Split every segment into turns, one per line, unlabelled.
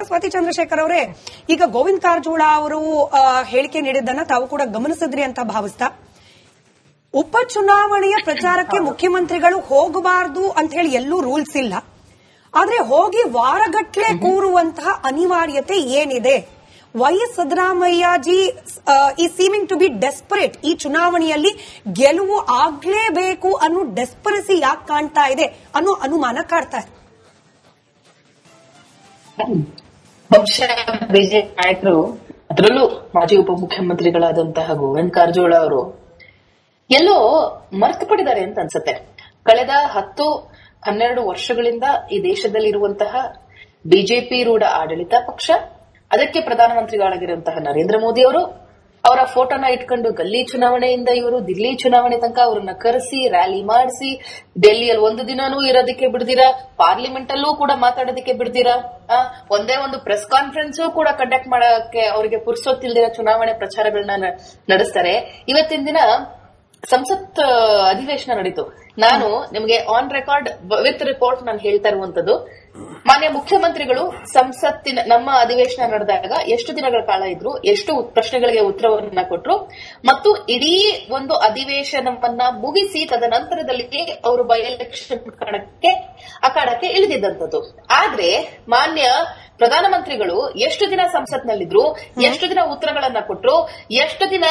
ಸ್ವಾತಿ ಚಂದ್ರಶೇಖರ್ ಅವರೇ, ಈಗ ಗೋವಿಂದ ಕಾರಜೋಳ ಅವರು ಹೇಳಿಕೆ ನೀಡಿದ್ದನ್ನ ತಾವು ಕೂಡ ಗಮನಿಸಿದ್ರಿ ಅಂತ ಭಾವಿಸ್ತಾ, ಉಪಚುನಾವಣೆಯ ಪ್ರಚಾರಕ್ಕೆ ಮುಖ್ಯಮಂತ್ರಿಗಳು ಹೋಗಬಾರದು ಅಂತ ಹೇಳಿ ಎಲ್ಲೂ ರೂಲ್ಸ್ ಇಲ್ಲ, ಆದ್ರೆ ಹೋಗಿ ವಾರಗಟ್ಲೆ ಕೂರುವಂತಹ ಅನಿವಾರ್ಯತೆ ಏನಿದೆ? ವೈಎಸ್ ಸಿದ್ದರಾಮಯ್ಯಜಿ ಈ ಸೀಮಿಂಗ್ ಟು ಬಿ ಡೆಸ್ಪರೇಟ್, ಈ ಚುನಾವಣೆಯಲ್ಲಿ ಗೆಲುವು ಆಗ್ಲೇಬೇಕು ಅನ್ನೋ ಡೆಸ್ಪರಸಿ ಯಾಕೆ ಕಾಣ್ತಾ ಇದೆ ಅನ್ನೋ ಅನುಮಾನ ಕಾಡ್ತಾ ಇದೆ.
ಬಹುಶಃ ಬಿಜೆಪಿ ನಾಯಕರು, ಅದರಲ್ಲೂ ಮಾಜಿ ಉಪಮುಖ್ಯಮಂತ್ರಿಗಳಾದಂತಹ ಗೋವಿಂದ ಕಾರಜೋಳ ಅವರು ಎಲ್ಲೋ ಮರೆತು ಪಡಿದ್ದಾರೆ ಅಂತ ಅನ್ಸುತ್ತೆ. ಕಳೆದ 10-12 ವರ್ಷಗಳಿಂದ ಈ ದೇಶದಲ್ಲಿರುವಂತಹ ಬಿಜೆಪಿ ರೂಢ ಆಡಳಿತ ಪಕ್ಷ, ಅದಕ್ಕೆ ಪ್ರಧಾನಮಂತ್ರಿಗಳಾಗಿರುವಂತಹ ನರೇಂದ್ರ ಮೋದಿ ಅವರು ಅವರ ಫೋಟೋನ ಇಟ್ಕೊಂಡು ಗಲ್ಲಿ ಚುನಾವಣೆಯಿಂದ ಇವರು ದಿಲ್ಲಿ ಚುನಾವಣೆ ತನಕ ಅವರನ್ನ ಕರೆಸಿ ರ್ಯಾಲಿ ಮಾಡಿಸಿ, ಡೆಲ್ಲಿಯಲ್ಲಿ ಒಂದು ದಿನಾನೂ ಇರೋದಕ್ಕೆ ಬಿಡ್ದಿರಾ, ಪಾರ್ಲಿಮೆಂಟ್ ಅಲ್ಲೂ ಕೂಡ ಮಾತಾಡೋದಕ್ಕೆ ಬಿಡ್ದಿರಾ, ಒಂದೇ ಒಂದು ಪ್ರೆಸ್ ಕಾನ್ಫರೆನ್ಸ್ ಕೂಡ ಕಂಡಕ್ಟ್ ಮಾಡಕ್ಕೆ ಅವರಿಗೆ ಪುರ್ಸೊತ್ತಿಲ್ದಿರ ಚುನಾವಣೆ ಪ್ರಚಾರಗಳನ್ನ ನಡೆಸ್ತಾರೆ. ಇವತ್ತಿನ ದಿನ ಸಂಸತ್ ಅಧಿವೇಶನ ನಡೀತು. ನಾನು ನಿಮಗೆ ಆನ್ ರೆಕಾರ್ಡ್ ವಿತ್ ರಿಪೋರ್ಟ್ ನಾನು ಹೇಳ್ತಾ ಇರುವಂತದ್ದು, ಮಾನ್ಯ ಮುಖ್ಯಮಂತ್ರಿಗಳು ಸಂಸತ್ತಿನ ನಮ್ಮ ಅಧಿವೇಶನ ನಡೆದಾಗ ಎಷ್ಟು ದಿನಗಳ ಕಾಲ ಇದ್ರು, ಎಷ್ಟು ಪ್ರಶ್ನೆಗಳಿಗೆ ಉತ್ತರವನ್ನ ಕೊಟ್ರು, ಮತ್ತು ಇಡೀ ಒಂದು ಅಧಿವೇಶನವನ್ನ ಮುಗಿಸಿ ತದನಂತರದಲ್ಲಿ ಅವರು ಬೈ ಎಲೆಕ್ಷನ್ ಅಖಾಡಕ್ಕೆ ಇಳಿದಿದ್ದಂಥದ್ದು. ಆದ್ರೆ ಮಾನ್ಯ ಪ್ರಧಾನಮಂತ್ರಿಗಳು ಎಷ್ಟು ದಿನ ಸಂಸತ್ನಲ್ಲಿದ್ರು, ಎಷ್ಟು ದಿನ ಉತ್ತರಗಳನ್ನ ಕೊಟ್ರು, ಎಷ್ಟು ದಿನ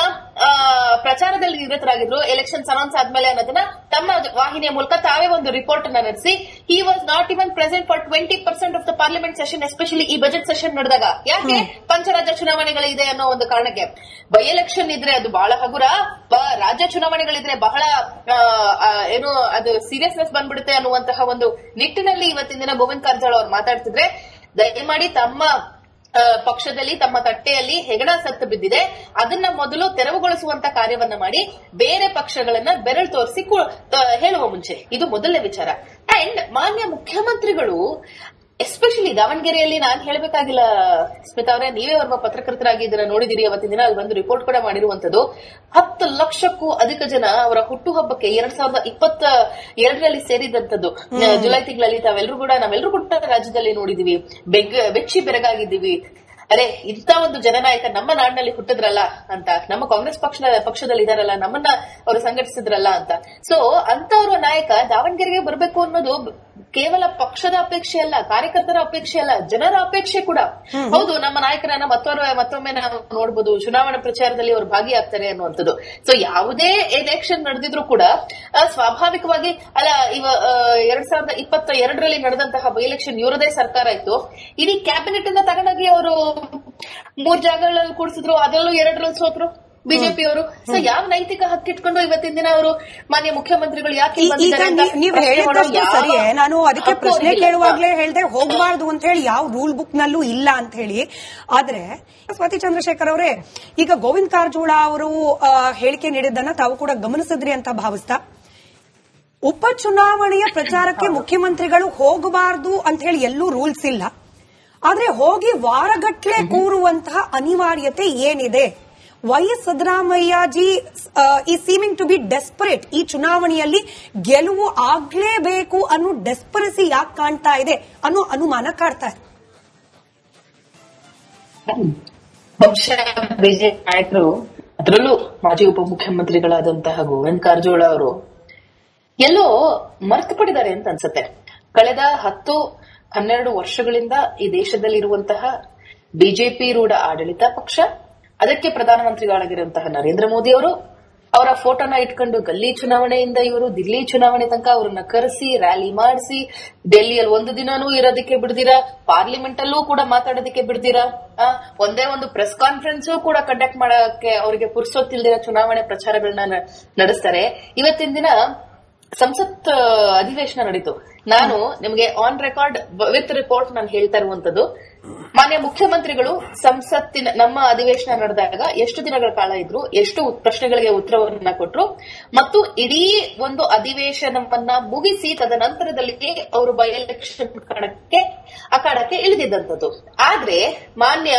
ಪ್ರಚಾರದಲ್ಲಿ ನಿರತರಾಗಿದ್ರು, ಎಲೆಕ್ಷನ್ಸ್ ಅನೌನ್ಸ್ ಆದ್ಮೇಲೆ ಅನ್ನೋದನ್ನ ತಮ್ಮ ವಾಹಿನಿಯ ಮೂಲಕ ತಾವೇ ಒಂದು ರಿಪೋರ್ಟ್ ಅನ್ನ ನಡೆಸಿ, he was not even present for 20% of the parliament session, especially ಈ ಬಜೆಟ್ ಸೆಷನ್ ನಡೆದಾಗ. ಯಾಕೆ? ಪಂಚರಾಜ್ಯ ಚುನಾವಣೆಗಳಿದೆ ಅನ್ನೋ ಒಂದು ಕಾರಣಕ್ಕೆ. ಬೈ ಎಲೆಕ್ಷನ್ ಇದ್ರೆ ಅದು ಬಹಳ ಹಗುರ, ರಾಜ್ಯ ಚುನಾವಣೆಗಳಿದ್ರೆ ಬಹಳ ಏನು ಅದು ಸೀರಿಯಸ್ನೆಸ್ ಬಂದ್ಬಿಡುತ್ತೆ ಅನ್ನುವಂತಹ ಒಂದು ನಿಟ್ಟಿನಲ್ಲಿ ಇವತ್ತಿನ ದಿನ ಗೋವಿಂದ ಕಾರಜೋಳ ಅವರು ಮಾತಾಡ್ತಿದ್ರೆ, ದಯಮಾಡಿ ತಮ್ಮ ಪಕ್ಷದಲ್ಲಿ ತಮ್ಮ ತಟ್ಟೆಯಲ್ಲಿ ಹೆಗಣ ಸತ್ತು ಬಿದ್ದಿದೆ, ಅದನ್ನ ಮೊದಲು ತೆರವುಗೊಳಿಸುವಂತ ಕಾರ್ಯವನ್ನ ಮಾಡಿ ಬೇರೆ ಪಕ್ಷಗಳನ್ನ ಬೆರಳು ತೋರಿಸಿ ಹೇಳುವ ಮುಂಚೆ, ಇದು ಮೊದಲನೇ ವಿಚಾರ. ಅಂಡ್ ಮಾನ್ಯ ಮುಖ್ಯಮಂತ್ರಿಗಳು ಎಸ್ಪೆಷಲಿ ದಾವಣಗೆರೆಯಲ್ಲಿ, ನಾನು ಹೇಳಬೇಕಾಗಿಲ್ಲ ಸ್ಮಿತಾ ಅವರೇ, ನೀವೇ ಒಬ್ಬ ಪತ್ರಕರ್ತರಾಗಿ ಇದನ್ನ ನೋಡಿದಿರಿ, ಅವತ್ತಿನ ದಿನ ಅಲ್ಲಿ ಒಂದು ರಿಪೋರ್ಟ್ ಕೂಡ ಮಾಡಿರುವಂತದ್ದು. 10 ಲಕ್ಷಕ್ಕೂ ಅಧಿಕ ಜನ ಅವರ ಹುಟ್ಟುಹಬ್ಬಕ್ಕೆ 2022ರಲ್ಲಿ ಸೇರಿದಂತದ್ದು. ಜುಲೈ ತಿಂಗಳಲ್ಲಿ ನಾವೆಲ್ಲರೂ ಕೂಡ ರಾಜ್ಯದಲ್ಲಿ ನೋಡಿದೀವಿ, ಬೆಚ್ಚಿ ಬೆರಗಾಗಿದ್ದೀವಿ. ಅರೆ, ಇಂಥ ಒಂದು ಜನನಾಯಕ ನಮ್ಮ ನಾಡಿನಲ್ಲಿ ಹುಟ್ಟಿದ್ರಲ್ಲ ಅಂತ, ನಮ್ಮ ಕಾಂಗ್ರೆಸ್ ಪಕ್ಷದಲ್ಲಿ ಇದಾರಲ್ಲ, ನಮ್ಮನ್ನ ಅವರು ಸಂಘಟಿಸಿದ್ರಲ್ಲ ಅಂತ. ಸೊ ಅಂತವ್ರ ನಾಯಕ ದಾವಣಗೆರೆಗೆ ಬರಬೇಕು ಅನ್ನೋದು ಕೇವಲ ಪಕ್ಷದ ಅಪೇಕ್ಷೆ ಅಲ್ಲ, ಕಾರ್ಯಕರ್ತರ ಅಪೇಕ್ಷೆ ಅಲ್ಲ, ಜನರ ಅಪೇಕ್ಷೆ ಕೂಡ ಹೌದು. ನಮ್ಮ ನಾಯಕರನ್ನ ಮತ್ತೊಮ್ಮೆ ನಾವು ನೋಡಬಹುದು, ಚುನಾವಣಾ ಪ್ರಚಾರದಲ್ಲಿ ಅವರು ಭಾಗಿಯಾಗ್ತಾರೆ ಅನ್ನುವಂಥದ್ದು. ಸೊ ಯಾವುದೇ ಎಲೆಕ್ಷನ್ ನಡೆದಿದ್ರು ಕೂಡ ಸ್ವಾಭಾವಿಕವಾಗಿ ಅಲ್ಲ, 2022ರಲ್ಲಿ ನಡೆದಂತಹ ಬೈ ಎಲೆಕ್ಷನ್ ಇವರದೇ ಸರ್ಕಾರ ಇತ್ತು. ಇಡೀ ಕ್ಯಾಬಿನೆಟ್ ಅನ್ನ ತಗೊಂಡೋಗಿ ಅವರು 3 ಜಾಗಗಳಲ್ಲಿ ಕೂಡಿಸಿದ್ರು, ಅದರಲ್ಲೂ 2ರಲ್ಲಿ ಸೋತ್ರು ಬಿಜೆಪಿ ಅವರು. ಸೊ ಯಾವ ನೈತಿಕ ಹಕ್ಕಿಟ್ಕೊಂಡು ಇವತ್ತಿನ ದಿನ ಅವರು ಮಾನ್ಯ ಮುಖ್ಯಮಂತ್ರಿಗಳು ಯಾಕೆ
ನೀವು ಹೇಳಿದ್ದಷ್ಟು ಸರಿಯೇ. ನಾನು ಅದಕ್ಕೆ ಪ್ರಶ್ನೆ ಕೇಳುವಾಗ್ಲೇ ಹೇಳ್ದೆ ಹೋಗಬಾರ್ದು ಅಂತ ಹೇಳಿ ಯಾವ ರೂಲ್ ಬುಕ್ ನಲ್ಲೂ ಇಲ್ಲ ಅಂತ ಹೇಳಿ. ಆದ್ರೆ ಸ್ವಾತಿ ಚಂದ್ರಶೇಖರ್ ಅವರೇ, ಈಗ ಗೋವಿಂದ ಕಾರಜೋಳ ಅವರು ಹೇಳಿಕೆ ನೀಡಿದ್ದನ್ನ ತಾವು ಕೂಡ ಗಮನಿಸಿದ್ರಿ ಅಂತ ಭಾವಿಸ್ತಾ, ಉಪಚುನಾವಣೆಯ ಪ್ರಚಾರಕ್ಕೆ ಮುಖ್ಯಮಂತ್ರಿಗಳು ಹೋಗಬಾರದು ಅಂತ ಹೇಳಿ ಎಲ್ಲೂ ರೂಲ್ಸ್ ಇಲ್ಲ, ಆದ್ರೆ ಹೋಗಿ ವಾರಗಟ್ಲೆ ಕೂರುವಂತಹ ಅನಿವಾರ್ಯತೆ ಏನಿದೆ? ವೈಎಸ್ ಸಿದ್ದರಾಮಯ್ಯಜಿ ಈ ಸೀಮಿಂಗ್ ಟು ಬಿ ಡೆಸ್ಪರೇಟ್, ಈ ಚುನಾವಣೆಯಲ್ಲಿ ಗೆಲುವು ಆಗ್ಲೇಬೇಕು ಅನ್ನೋ ಡೆಸ್ಪರಸಿ ಯಾಕೆ ಕಾಣ್ತಾ ಇದೆ ಅನ್ನೋ ಅನುಮಾನ ಕಾಡ್ತಾ ಇದೆ.
ಬಹುಶಃ ಬಿಜೆಪಿ ನಾಯಕರು, ಅದರಲ್ಲೂ ಮಾಜಿ ಉಪಮುಖ್ಯಮಂತ್ರಿಗಳಾದಂತಹ ಗೋವಿಂದ ಕಾರಜೋಳ ಅವರು ಎಲ್ಲೋ ಮರೆತು ಪಡಿದ್ದಾರೆ ಅಂತ ಅನ್ಸುತ್ತೆ. ಕಳೆದ 10-12 ವರ್ಷಗಳಿಂದ ಈ ದೇಶದಲ್ಲಿರುವಂತಹ ಬಿಜೆಪಿ ರೂಢ ಆಡಳಿತ ಪಕ್ಷ, ಅದಕ್ಕೆ ಪ್ರಧಾನಮಂತ್ರಿಗಳಾಗಿರುವಂತಹ ನರೇಂದ್ರ ಮೋದಿ ಅವರು ಅವರ ಫೋಟೋನ ಇಟ್ಕೊಂಡು ಗಲ್ಲಿ ಚುನಾವಣೆಯಿಂದ ಇವರು ದಿಲ್ಲಿ ಚುನಾವಣೆ ತನಕ ಅವರನ್ನ ಕರೆಸಿ ರ್ಯಾಲಿ ಮಾಡಿಸಿ, ಡೆಲ್ಲಿಯಲ್ಲಿ ಒಂದು ದಿನಾನೂ ಇರೋದಕ್ಕೆ ಬಿಡ್ದಿರಾ, ಪಾರ್ಲಿಮೆಂಟ್ ಅಲ್ಲೂ ಕೂಡ ಮಾತಾಡೋದಕ್ಕೆ ಬಿಡ್ದಿರಾ, ಒಂದೇ ಒಂದು ಪ್ರೆಸ್ ಕಾನ್ಫರೆನ್ಸ್ ಕೂಡ ಕಂಡಕ್ಟ್ ಮಾಡಕ್ಕೆ ಅವರಿಗೆ ಪುರ್ಸೊತ್ತಿಲ್ದಿರ ಚುನಾವಣೆ ಪ್ರಚಾರಗಳನ್ನ ನಡೆಸ್ತಾರೆ. ಇವತ್ತಿನ ದಿನ ಸಂಸತ್ ಅಧಿವೇಶನ ನಡೀತು. ನಾನು ನಿಮಗೆ ಆನ್ ರೆಕಾರ್ಡ್ ವಿತ್ ರಿಪೋರ್ಟ್ ನಾನು ಹೇಳ್ತಾ ಇರುವಂತದ್ದು, ಮಾನ್ಯ ಮುಖ್ಯಮಂತ್ರಿಗಳು ಸಂಸತ್ತಿನ ನಮ್ಮ ಅಧಿವೇಶನ ನಡೆದಾಗ ಎಷ್ಟು ದಿನಗಳ ಕಾಲ ಇದ್ರು, ಎಷ್ಟು ಪ್ರಶ್ನೆಗಳಿಗೆ ಉತ್ತರವನ್ನ ಕೊಟ್ರು, ಮತ್ತು ಇಡೀ ಒಂದು ಅಧಿವೇಶನವನ್ನ ಮುಗಿಸಿ ತದನಂತರದಲ್ಲಿ ಅವರು ಬೈ ಎಲೆಕ್ಷನ್ ಅಖಾಡಕ್ಕೆ ಇಳಿದಿದ್ದಂಥದ್ದು. ಆದ್ರೆ ಮಾನ್ಯ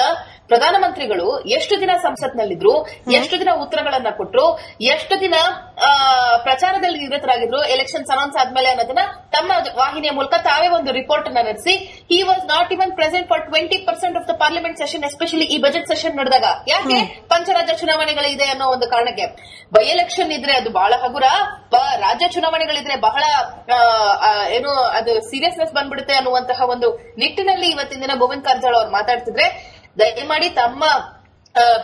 ಪ್ರಧಾನಮಂತ್ರಿಗಳು ಎಷ್ಟು ದಿನ ಸಂಸತ್ನಲ್ಲಿದ್ರು, ಎಷ್ಟು ದಿನ ಉತ್ತರಗಳನ್ನ ಕೊಟ್ರು, ಎಷ್ಟು ದಿನ ಪ್ರಚಾರದಲ್ಲಿ ನಿರತರಾಗಿದ್ರು ಎಲೆಕ್ಷನ್ಸ್ ಅನೌನ್ಸ್ ಆದ್ಮೇಲೆ ಅನ್ನೋದನ್ನ ತಮ್ಮ ವಾಹಿನಿಯ ಮೂಲಕ ತಾವೇ ಒಂದು ರಿಪೋರ್ಟ್ ಅನ್ನ ನಡೆಸಿ he was not even present for 20% of the parliament session, especially ಈ ಬಜೆಟ್ ಸೆಷನ್ ನಡೆದಾಗ. ಯಾಕೆ? ಪಂಚರಾಜ್ಯ ಚುನಾವಣೆಗಳಿದೆ ಅನ್ನೋ ಒಂದು ಕಾರಣಕ್ಕೆ. ಬೈ ಎಲೆಕ್ಷನ್ ಇದ್ರೆ ಅದು ಬಹಳ ಹಗುರ, ರಾಜ್ಯ ಚುನಾವಣೆಗಳಿದ್ರೆ ಬಹಳ ಏನು ಅದು ಸೀರಿಯಸ್ನೆಸ್ ಬಂದ್ಬಿಡುತ್ತೆ ಅನ್ನುವಂತಹ ಒಂದು ನಿಟ್ಟಿನಲ್ಲಿ ಇವತ್ತಿನ ದಿನ ಗೋವಿಂದ ಕಾರಜೋಳ ಅವರು ಮಾತಾಡ್ತಿದ್ರೆ, ದಯಮಾಡಿ ತಮ್ಮ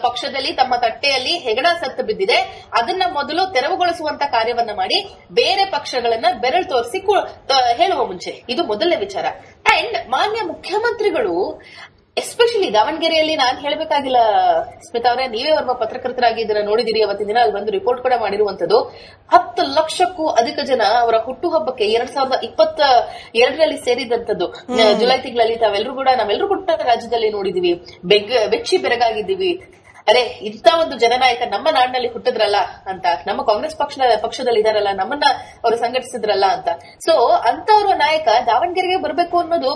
ಪಕ್ಷದಲ್ಲಿ ತಮ್ಮ ತಟ್ಟೆಯಲ್ಲಿ ಹೆಗಣ ಸತ್ತು ಬಿದ್ದಿದೆ, ಅದನ್ನ ಮೊದಲು ತೆರವುಗೊಳಿಸುವಂತ ಕಾರ್ಯವನ್ನ ಮಾಡಿ ಬೇರೆ ಪಕ್ಷಗಳನ್ನ ಬೆರಳು ತೋರಿಸಿ ಹೇಳುವ ಮುಂಚೆ ಇದು ಮೊದಲನೇ ವಿಚಾರ. ಅಂಡ್ ಮಾನ್ಯ ಮುಖ್ಯಮಂತ್ರಿಗಳು ಎಸ್ಪೆಷಲಿ ದಾವಣಗೆರೆಯಲ್ಲಿ ನಾನು ಹೇಳಬೇಕಾಗಿಲ್ಲ ಸ್ಮಿತಾ ಅವರೇ, ನೀವೇ ಒಬ್ಬ ಪತ್ರಕರ್ತರಾಗಿ ಇದನ್ನ ನೋಡಿದಿರಿ. ಅವತ್ತಿನ ದಿನ ಅಲ್ಲಿ ಒಂದು ರಿಪೋರ್ಟ್ ಕೂಡ ಮಾಡಿರುವಂತದ್ದು. 10 ಲಕ್ಷಕ್ಕೂ ಅಧಿಕ ಜನ ಅವರ ಹುಟ್ಟುಹಬ್ಬಕ್ಕೆ 2022ರಲ್ಲಿ ಸೇರಿದಂತದ್ದು. ಜುಲೈ ತಿಂಗಳಲ್ಲಿ ನಾವೆಲ್ಲರೂ ಕೂಡ ರಾಜ್ಯದಲ್ಲಿ ನೋಡಿದೀವಿ, ಬೆಚ್ಚಿ ಬೆರಗಾಗಿದ್ದೀವಿ. ಅರೆ, ಇಂಥ ಒಂದು ಜನನಾಯಕ ನಮ್ಮ ನಾಡಿನಲ್ಲಿ ಹುಟ್ಟಿದ್ರಲ್ಲ ಅಂತ, ನಮ್ಮ ಕಾಂಗ್ರೆಸ್ ಪಕ್ಷದಲ್ಲಿ ಇದಾರಲ್ಲ, ನಮ್ಮನ್ನ ಅವರು ಸಂಘಟಿಸಿದ್ರಲ್ಲ ಅಂತ. ಸೊ ಅಂತವ್ರ ನಾಯಕ ದಾವಣಗೆರೆಗೆ ಬರಬೇಕು ಅನ್ನೋದು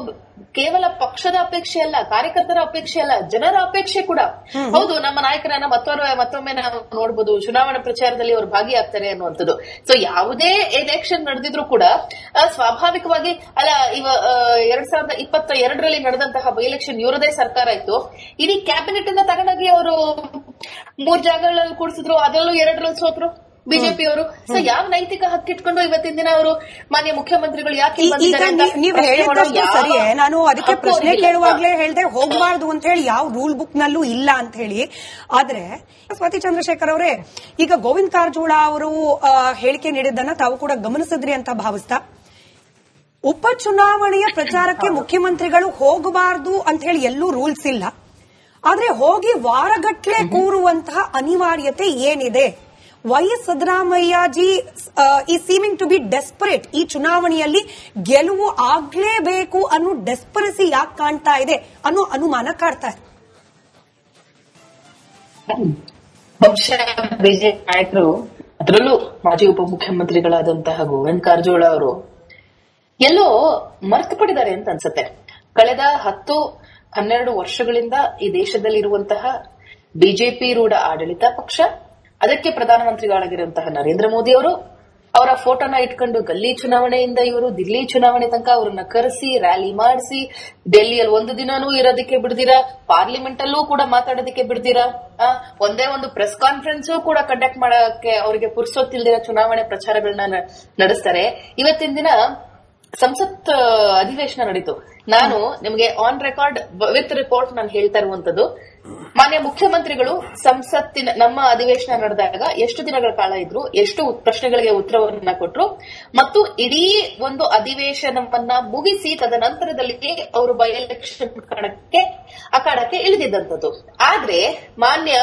ಕೇವಲ ಪಕ್ಷದ ಅಪೇಕ್ಷೆ ಅಲ್ಲ, ಕಾರ್ಯಕರ್ತರ ಅಪೇಕ್ಷೆ ಅಲ್ಲ, ಜನರ ಅಪೇಕ್ಷೆ ಕೂಡ. ಹೌದು, ನಮ್ಮ ನಾಯಕರನ್ನ ಮತ್ತೊಮ್ಮೆ ನಾವು ನೋಡಬಹುದು, ಚುನಾವಣಾ ಪ್ರಚಾರದಲ್ಲಿ ಅವರು ಭಾಗಿಯಾಗ್ತಾರೆ ಅನ್ನುವಂಥದ್ದು. ಸೊ ಯಾವುದೇ ಎಲೆಕ್ಷನ್ ನಡೆದಿದ್ರು ಕೂಡ ಸ್ವಾಭಾವಿಕವಾಗಿ ಅಲ್ಲ, 2022ರಲ್ಲಿ ನಡೆದಂತಹ ಬೈ ಎಲೆಕ್ಷನ್ ಇವರದೇ ಸರ್ಕಾರ ಇತ್ತು. ಇಡೀ ಕ್ಯಾಬಿನೆಟ್ ಅನ್ನ ತಗೊಂಡಾಗಿ ಅವರು 3 ಜಾಗಗಳಲ್ಲಿ ಕೂಡಿಸಿದ್ರು, ಅದರಲ್ಲೂ 2ರಲ್ಲಿ ಸೋತ್ರು ಬಿಜೆಪಿ ಅವರು. ಸೊ ಯಾವ ನೈತಿಕ ಹಕ್ಕಿಟ್ಕೊಂಡು ಇವತ್ತಿನ ದಿನ ಅವರು ಮಾನ್ಯ ಮುಖ್ಯಮಂತ್ರಿಗಳು ಯಾಕೆ
ನೀವು ಹೇಳಿದ್ದಷ್ಟು ಸರಿಯೇ. ನಾನು ಅದಕ್ಕೆ ಪ್ರಶ್ನೆ ಕೇಳುವಾಗ್ಲೇ ಹೇಳ್ದೆ ಹೋಗಬಾರ್ದು ಅಂತ ಹೇಳಿ ಯಾವ ರೂಲ್ ಬುಕ್ ನಲ್ಲೂ ಇಲ್ಲ ಅಂತ ಹೇಳಿ. ಆದ್ರೆ ಸ್ವಾತಿ ಚಂದ್ರಶೇಖರ್ ಅವರೇ, ಈಗ ಗೋವಿಂದ ಕಾರಜೋಳ ಅವರು ಹೇಳಿಕೆ ನೀಡಿದ್ದನ್ನ ತಾವು ಕೂಡ ಗಮನಿಸಿದ್ರಿ ಅಂತ ಭಾವಿಸ್ತಾ, ಉಪಚುನಾವಣೆಯ ಪ್ರಚಾರಕ್ಕೆ ಮುಖ್ಯಮಂತ್ರಿಗಳು ಹೋಗಬಾರ್ದು ಅಂತ ಹೇಳಿ ಎಲ್ಲೂ ರೂಲ್ಸ್ ಇಲ್ಲ, ಆದ್ರೆ ಹೋಗಿ ವಾರಗಟ್ಲೆ ಕೂರುವಂತಹ ಅನಿವಾರ್ಯತೆ ಏನಿದೆ? ವೈಎಸ್ ಸಿದ್ದರಾಮಯ್ಯಜಿ ಈ ಸೀಮಿಂಗ್ ಟು ಬಿ ಡೆಸ್ಪರೇಟ್. ಈ ಚುನಾವಣೆಯಲ್ಲಿ ಗೆಲುವು ಆಗ್ಲೇಬೇಕು ಅನ್ನೋ ಡೆಸ್ಪರೆಸಿ ಯಾಕೆ ಕಾಣ್ತಾ ಇದೆ ಅನ್ನೋ ಅನುಮಾನ ಕಾಡ್ತಾ ಇದೆ.
ಬಹುಶಃ ಬಿಜೆಪಿ ನಾಯಕರು, ಅದರಲ್ಲೂ ಮಾಜಿ ಉಪಮುಖ್ಯಮಂತ್ರಿಗಳಾದಂತಹ ಗೋವಿಂದ ಕಾರಜೋಳ ಅವರು ಎಲ್ಲೋ ಮರೆತು ಪಡಿದ್ದಾರೆ ಅಂತ ಅನ್ಸುತ್ತೆ. ಕಳೆದ 10-12 ವರ್ಷಗಳಿಂದ ಈ ದೇಶದಲ್ಲಿರುವಂತಹ ಬಿಜೆಪಿ ರೂಢ ಆಡಳಿತ ಪಕ್ಷ, ಅದಕ್ಕೆ ಪ್ರಧಾನಮಂತ್ರಿಗಳಾಗಿರುವಂತಹ ನರೇಂದ್ರ ಮೋದಿ ಅವರು ಅವರ ಫೋಟೋನ ಇಟ್ಕೊಂಡು ಗಲ್ಲಿ ಚುನಾವಣೆಯಿಂದ ಇವರು ದಿಲ್ಲಿ ಚುನಾವಣೆ ತನಕ ಅವರನ್ನ ಕರೆಸಿ ರ್ಯಾಲಿ ಮಾಡಿಸಿ, ಡೆಲ್ಲಿಯಲ್ಲಿ ಒಂದು ದಿನಾನೂ ಇರೋದಕ್ಕೆ ಬಿಡ್ದಿರಾ, ಪಾರ್ಲಿಮೆಂಟ್ ಅಲ್ಲೂ ಕೂಡ ಮಾತಾಡೋದಕ್ಕೆ ಬಿಡ್ದಿರಾ, ಒಂದೇ ಒಂದು ಪ್ರೆಸ್ ಕಾನ್ಫರೆನ್ಸ್ ಕೂಡ ಕಂಡಕ್ಟ್ ಮಾಡಕ್ಕೆ ಅವರಿಗೆ ಪುರ್ಸೊತ್ತಿಲ್ದಿರ ಚುನಾವಣೆ ಪ್ರಚಾರಗಳನ್ನ ನಡೆಸ್ತಾರೆ. ಇವತ್ತಿನ ದಿನ ಸಂಸತ್ ಅಧಿವೇಶನ ನಡೀತು. ನಾನು ನಿಮಗೆ ಆನ್ ರೆಕಾರ್ಡ್ ವಿತ್ ರಿಪೋರ್ಟ್ ನಾನು ಹೇಳ್ತಾ ಇರುವಂತದ್ದು, ಮಾನ್ಯ ಮುಖ್ಯಮಂತ್ರಿಗಳು ಸಂಸತ್ತಿನ ನಮ್ಮ ಅಧಿವೇಶನ ನಡೆದಾಗ ಎಷ್ಟು ದಿನಗಳ ಕಾಲ ಇದ್ರು, ಎಷ್ಟು ಪ್ರಶ್ನೆಗಳಿಗೆ ಉತ್ತರವನ್ನ ಕೊಟ್ರು, ಮತ್ತು ಇಡೀ ಒಂದು ಅಧಿವೇಶನವನ್ನ ಮುಗಿಸಿ ತದನಂತರದಲ್ಲಿ ಅವರು ಬೈ ಎಲೆಕ್ಷನ್ ಅಖಾಡಕ್ಕೆ ಇಳಿದಿದ್ದಂಥದ್ದು. ಆದ್ರೆ ಮಾನ್ಯ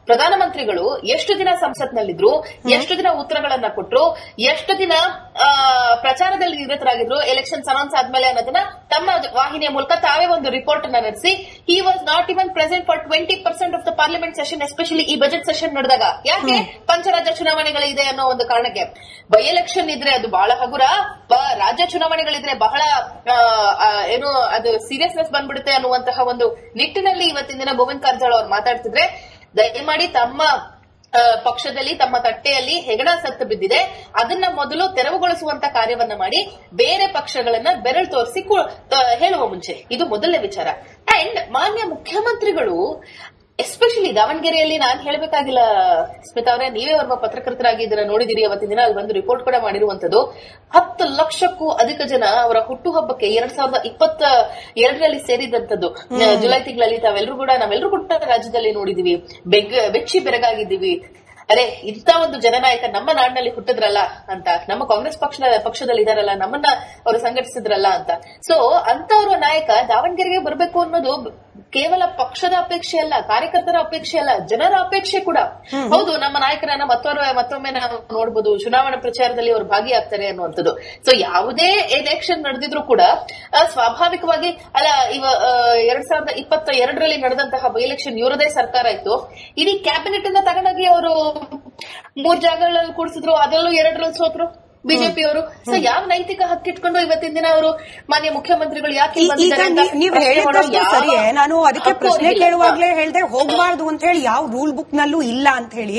ಪ್ರಧಾನಮಂತ್ರಿಗಳು ಎಷ್ಟು ದಿನ ಸಂಸತ್ನಲ್ಲಿದ್ರು, ಎಷ್ಟು ದಿನ ಉತ್ತರಗಳನ್ನ ಕೊಟ್ರು, ಎಷ್ಟು ದಿನ ಪ್ರಚಾರದಲ್ಲಿ ನಿರತರಾಗಿದ್ರು ಎಲೆಕ್ಷನ್ಸ್ ಅನೌನ್ಸ್ ಆದ್ಮೇಲೆ ಅನ್ನೋದನ್ನ ತಮ್ಮ ವಾಹಿನಿಯ ಮೂಲಕ ತಾವೇ ಒಂದು ರಿಪೋರ್ಟ್ ಅನ್ನ ನಡೆಸಿ he was not even present for 20% of the parliament session, especially ಈ ಬಜೆಟ್ ಸೆಷನ್ ನಡೆದಾಗ. ಯಾಕೆ? ಪಂಚರಾಜ್ಯ ಚುನಾವಣೆಗಳಿದೆ ಅನ್ನೋ ಒಂದು ಕಾರಣಕ್ಕೆ. ಬೈ ಎಲೆಕ್ಷನ್ ಇದ್ರೆ ಅದು ಬಹಳ ಹಗುರ, ರಾಜ್ಯ ಚುನಾವಣೆಗಳಿದ್ರೆ ಬಹಳ ಏನು ಅದು ಸೀರಿಯಸ್ನೆಸ್ ಬಂದ್ಬಿಡುತ್ತೆ ಅನ್ನುವಂತಹ ಒಂದು ನಿಟ್ಟಿನಲ್ಲಿ ಇವತ್ತಿನ ದಿನ ಗೋವಿಂದ ಕಾರಜೋಳ ಅವರು ಮಾತಾಡ್ತಿದ್ರೆ, ದಯಮಾಡಿ ತಮ್ಮ ಪಕ್ಷದಲ್ಲಿ ತಮ್ಮ ತಟ್ಟೆಯಲ್ಲಿ ಹೆಗಣ ಸತ್ತು ಬಿದ್ದಿದೆ, ಅದನ್ನ ಮೊದಲು ತೆರವುಗೊಳಿಸುವಂತ ಕಾರ್ಯವನ್ನ ಮಾಡಿ ಬೇರೆ ಪಕ್ಷಗಳನ್ನ ಬೆರಳು ತೋರಿಸಿ ಹೇಳುವ ಮುಂಚೆ ಇದು ಮೊದಲನೇ ವಿಚಾರ. ಅಂಡ್ ಮಾನ್ಯ ಮುಖ್ಯಮಂತ್ರಿಗಳು ಎಸ್ಪೆಷಲಿ ದಾವಣಗೆರೆಯಲ್ಲಿ ನಾನು ಹೇಳಬೇಕಾಗಿಲ್ಲ ಸ್ಮಿತಾ ಅವರೇ, ನೀವೇ ಒಬ್ಬ ಪತ್ರಕರ್ತರಾಗಿ ಇದನ್ನ ನೋಡಿದಿರಿ. ಅವತ್ತಿನ ದಿನ ಅಲ್ಲಿ ಒಂದು ರಿಪೋರ್ಟ್ ಕೂಡ ಮಾಡಿರುವಂತದ್ದು. 10 ಲಕ್ಷಕ್ಕೂ ಅಧಿಕ ಜನ ಅವರ ಹುಟ್ಟುಹಬ್ಬಕ್ಕೆ 2022ರಲ್ಲಿ ಸೇರಿದಂತದ್ದು. ಜುಲೈ ತಿಂಗಳಲ್ಲಿ ನಾವೆಲ್ಲರೂ ಕೂಡ ರಾಜ್ಯದಲ್ಲಿ ನೋಡಿದೀವಿ, ಬೆಚ್ಚಿ ಬೆರಗಾಗಿದ್ದೀವಿ. ಅರೆ, ಇಂಥ ಒಂದು ಜನನಾಯಕ ನಮ್ಮ ನಾಡಿನಲ್ಲಿ ಹುಟ್ಟಿದ್ರಲ್ಲ ಅಂತ, ನಮ್ಮ ಕಾಂಗ್ರೆಸ್ ಪಕ್ಷದಲ್ಲಿ ಇದಾರಲ್ಲ, ನಮ್ಮನ್ನ ಅವರು ಸಂಘಟಿಸಿದ್ರಲ್ಲ ಅಂತ. ಸೊ ಅಂತವ್ರ ನಾಯಕ ದಾವಣಗೆರೆಗೆ ಬರಬೇಕು ಅನ್ನೋದು ಕೇವಲ ಪಕ್ಷದ ಅಪೇಕ್ಷೆ ಅಲ್ಲ, ಕಾರ್ಯಕರ್ತರ ಅಪೇಕ್ಷೆ ಅಲ್ಲ, ಜನರ ಅಪೇಕ್ಷೆ ಕೂಡ. ಹೌದು, ನಮ್ಮ ನಾಯಕರನ್ನ ಮತ್ತೊಮ್ಮೆ ನಾವು ನೋಡಬಹುದು, ಚುನಾವಣಾ ಪ್ರಚಾರದಲ್ಲಿ ಅವರು ಭಾಗಿಯಾಗ್ತಾರೆ ಅನ್ನುವಂಥದ್ದು. ಸೊ ಯಾವುದೇ ಎಲೆಕ್ಷನ್ ನಡೆದಿದ್ರು ಕೂಡ ಸ್ವಾಭಾವಿಕವಾಗಿ ಅಲ್ಲ, 2022ರಲ್ಲಿ ನಡೆದಂತಹ ಬೈ ಎಲೆಕ್ಷನ್ ಇವರದೇ ಸರ್ಕಾರ ಇತ್ತು. ಇಡೀ ಕ್ಯಾಬಿನೆಟ್ ಅನ್ನ ತಗೊಂಡಾಗಿ ಅವರು 3 ಜಾಗಗಳಲ್ಲಿ ಕೂಡಿಸಿದ್ರು, ಅದರಲ್ಲೂ 2ರಲ್ಲಿ ಸೋತ್ರು ಬಿಜೆಪಿಯವರು. ಸೊ ಯಾವ ನೈತಿಕ ಹಕ್ಕಿಟ್ಕೊಂಡು ಇವತ್ತಿನ ದಿನ ಅವರು ಮಾನ್ಯ ಮುಖ್ಯಮಂತ್ರಿಗಳು ಯಾಕೆ ಇಲ್ಲಿ
ಈಗ
ಬಂದಿದ್ದಾರೆ ಅಂತ
ನೀವು
ಪ್ರಶ್ನೆ
ಹೇಳಿದ್ದಷ್ಟು
ಮಾಡೋ ಯಾವ
ಸರಿಯೇ. ನಾನು ಅದಕ್ಕೆ
ಹಕ್ಕು
ಪ್ರಶ್ನೆ
ಅವ್ರಿಗಿಲ್ಲ.
ಕೇಳುವಾಗ್ಲೇ ಹೇಳ್ದೆ ಹೋಗಬಾರ್ದು ಅಂತ ಹೇಳಿ ಯಾವ ರೂಲ್ ಬುಕ್ ನಲ್ಲೂ ಇಲ್ಲ ಅಂತ ಹೇಳಿ.